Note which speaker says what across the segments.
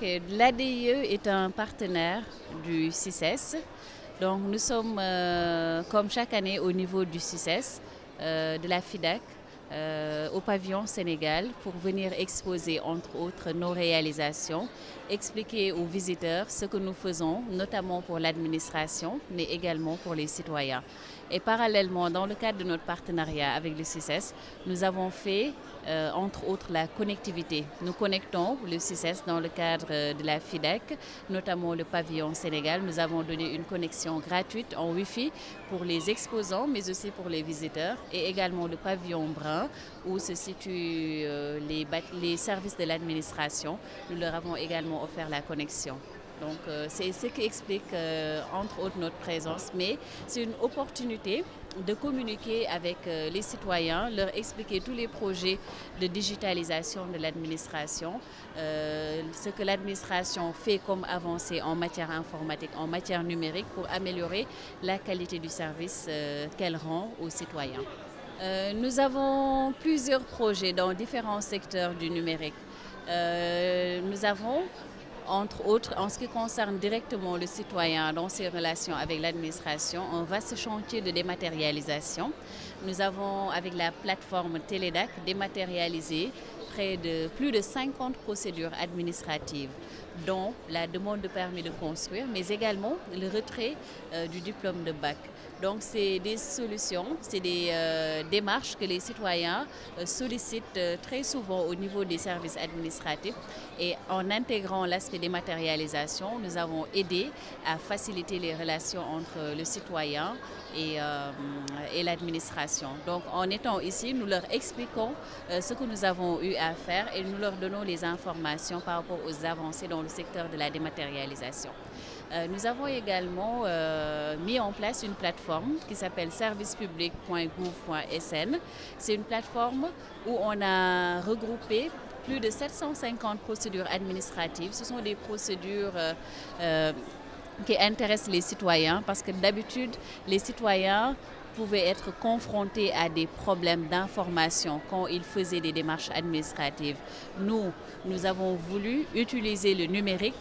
Speaker 1: L'ADIE est un partenaire du CICES. Donc nous sommes, comme chaque année, au niveau du CICES, de la FIDAC, au pavillon Sénégal pour venir exposer, entre autres, nos réalisations, expliquer aux visiteurs ce que nous faisons, notamment pour l'administration, mais également pour les citoyens. Et parallèlement, dans le cadre de notre partenariat avec le CICES, nous avons fait, entre autres, la connectivité. Nous connectons le CICES dans le cadre de la FIDAC, notamment le pavillon Sénégal. Nous avons donné une connexion gratuite en Wi-Fi pour les exposants, mais aussi pour les visiteurs, et également le pavillon brun où se situent les services de l'administration. Nous leur avons également offert la connexion. Donc c'est ce qui explique entre autres notre présence, mais c'est une opportunité de communiquer avec les citoyens, leur expliquer tous les projets de digitalisation de l'administration, ce que l'administration fait comme avancée en matière informatique, en matière numérique pour améliorer la qualité du service qu'elle rend aux citoyens. Nous avons plusieurs projets dans différents secteurs du numérique. Nous avons entre autres, en ce qui concerne directement le citoyen dans ses relations avec l'administration, un vaste chantier de dématérialisation. Nous avons, avec la plateforme Télédac, dématérialisé plus de 50 procédures administratives, dont la demande de permis de construire, mais également le retrait du diplôme de bac. Donc c'est des solutions, c'est des démarches que les citoyens sollicitent très souvent au niveau des services administratifs, et en intégrant l'aspect dématérialisation, nous avons aidé à faciliter les relations entre le citoyen et l'administration. Donc en étant ici, nous leur expliquons ce que nous avons eu à faire et nous leur donnons les informations par rapport aux avancées dans le secteur de la dématérialisation. Nous avons également mis en place une plateforme qui s'appelle servicepublic.gouv.sn. C'est une plateforme où on a regroupé plus de 750 procédures administratives. Ce sont des procédures qui intéressent les citoyens parce que d'habitude, les citoyens pouvaient être confrontés à des problèmes d'information quand ils faisaient des démarches administratives. Nous avons voulu utiliser le numérique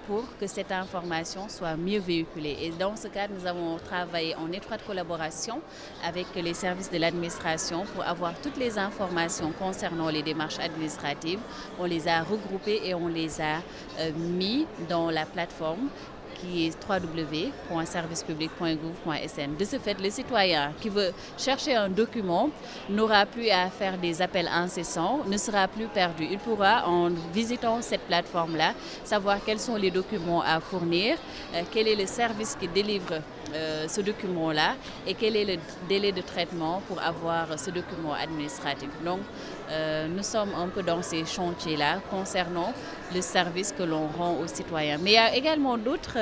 Speaker 1: pour que cette information soit mieux véhiculée. Et dans ce cadre, nous avons travaillé en étroite collaboration avec les services de l'administration pour avoir toutes les informations concernant les démarches administratives. On les a regroupées et on les a mis dans la plateforme qui est www.servicepublic.gouv.sn. De ce fait, le citoyen qui veut chercher un document n'aura plus à faire des appels incessants, ne sera plus perdu. Il pourra, en visitant cette plateforme-là, savoir quels sont les documents à fournir, quel est le service qui délivre ce document-là et quel est le délai de traitement pour avoir ce document administratif. Donc, nous sommes un peu dans ces chantiers-là concernant le service que l'on rend aux citoyens. Mais il y a également d'autres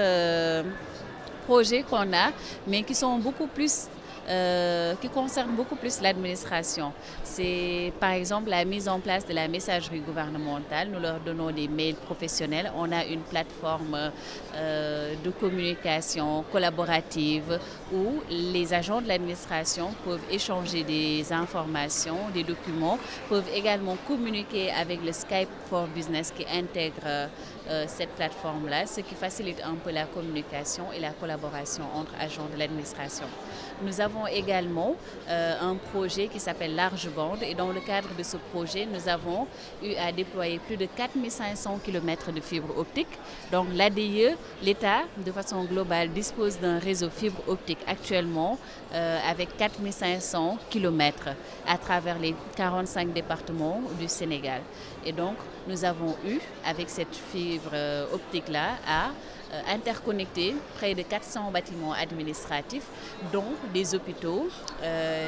Speaker 1: projets qu'on a, mais qui sont beaucoup plus qui concerne beaucoup plus l'administration. C'est par exemple la mise en place de la messagerie gouvernementale. Nous leur donnons des mails professionnels. On a une plateforme de communication collaborative où les agents de l'administration peuvent échanger des informations, des documents, peuvent également communiquer avec le Skype for Business qui intègre cette plateforme-là, ce qui facilite un peu la communication et la collaboration entre agents de l'administration. Nous avons également un projet qui s'appelle Large Bande et dans le cadre de ce projet, nous avons eu à déployer plus de 4500 km de fibre optique. Donc l'ADIE, l'État, de façon globale, dispose d'un réseau fibre optique actuellement avec 4500 km à travers les 45 départements du Sénégal. Et donc, nous avons eu, avec cette fibre optique-là, à interconnecter près de 400 bâtiments administratifs, dont des hôpitaux,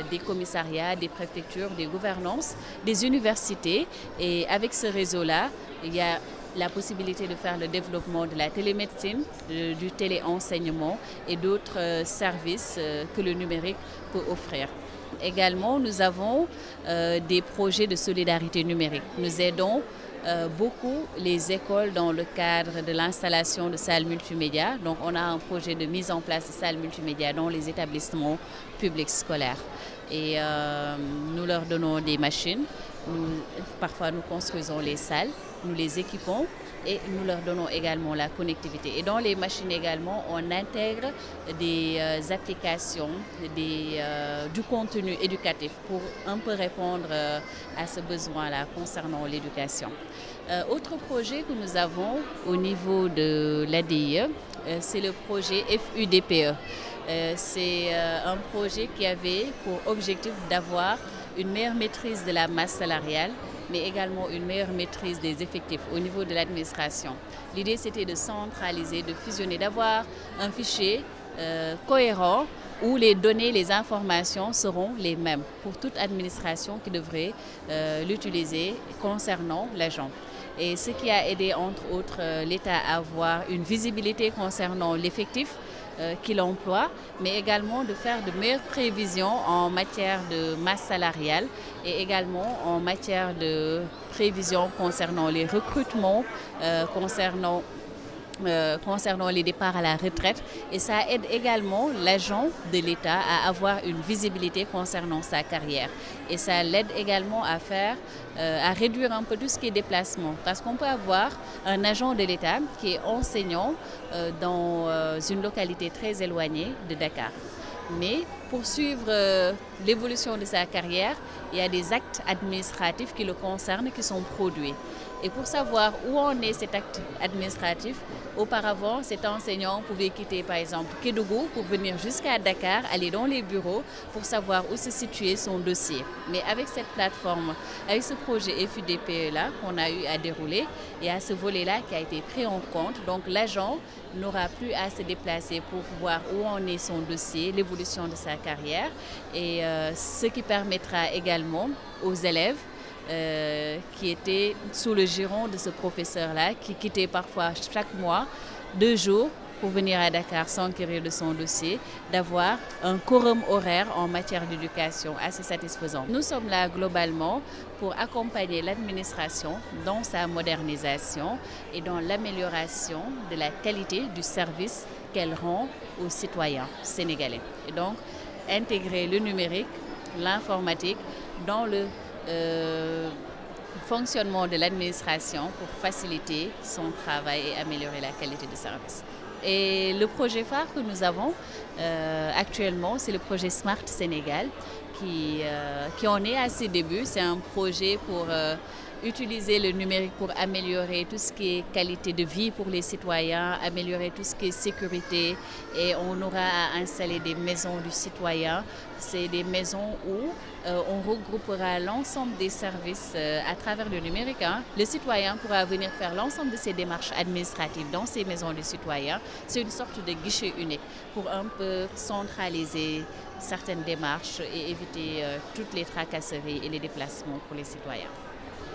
Speaker 1: des commissariats, des préfectures, des gouvernances, des universités. Et avec ce réseau-là, il y a la possibilité de faire le développement de la télémédecine, du téléenseignement et d'autres services que le numérique peut offrir. Également, nous avons des projets de solidarité numérique. Nous aidons beaucoup les écoles dans le cadre de l'installation de salles multimédia. Donc on a un projet de mise en place de salles multimédia dans les établissements publics scolaires. Et nous leur donnons des machines Parfois, nous construisons les salles, nous les équipons et nous leur donnons également la connectivité. Et dans les machines également, on intègre des applications, du contenu éducatif pour un peu répondre à ce besoin-là concernant l'éducation. Autre projet que nous avons au niveau de l'ADIE, c'est le projet FUDPE. C'est un projet qui avait pour objectif d'avoir une meilleure maîtrise de la masse salariale, mais également une meilleure maîtrise des effectifs au niveau de l'administration. L'idée, c'était de centraliser, de fusionner, d'avoir un fichier cohérent où les données, les informations seront les mêmes pour toute administration qui devrait l'utiliser concernant l'agent. Et ce qui a aidé entre autres l'État à avoir une visibilité concernant l'effectif qu'il emploie, mais également de faire de meilleures prévisions en matière de masse salariale et également en matière de prévisions concernant les recrutements, concernant les départs à la retraite. Et ça aide également l'agent de l'État à avoir une visibilité concernant sa carrière. Et ça l'aide également à réduire un peu tout ce qui est déplacement. Parce qu'on peut avoir un agent de l'État qui est enseignant dans une localité très éloignée de Dakar. Mais pour suivre l'évolution de sa carrière, il y a des actes administratifs qui le concernent, qui sont produits. Et pour savoir où en est cet acte administratif, auparavant, cet enseignant pouvait quitter par exemple Kédougou pour venir jusqu'à Dakar, aller dans les bureaux pour savoir où se situait son dossier. Mais avec cette plateforme, avec ce projet FUDPE-là qu'on a eu à dérouler, il y a ce volet-là qui a été pris en compte. Donc l'agent n'aura plus à se déplacer pour voir où en est son dossier, l'évolution de sa carrière, et ce qui permettra également aux élèves qui étaient sous le giron de ce professeur-là, qui quittait parfois chaque mois 2 jours pour venir à Dakar s'enquérir de son dossier, d'avoir un quorum horaire en matière d'éducation assez satisfaisant. Nous sommes là globalement pour accompagner l'administration dans sa modernisation et dans l'amélioration de la qualité du service qu'elle rend aux citoyens sénégalais. Et donc, intégrer le numérique, l'informatique dans le fonctionnement de l'administration pour faciliter son travail et améliorer la qualité du service. Et le projet phare que nous avons actuellement, c'est le projet Smart Sénégal qui en est à ses débuts. C'est un projet pour utiliser le numérique pour améliorer tout ce qui est qualité de vie pour les citoyens, améliorer tout ce qui est sécurité, et on aura à installer des maisons du citoyen. C'est des maisons où on regroupera l'ensemble des services à travers le numérique. Le citoyen pourra venir faire l'ensemble de ses démarches administratives dans ces maisons du citoyen. C'est une sorte de guichet unique pour un peu centraliser certaines démarches et éviter toutes les tracasseries et les déplacements pour les citoyens.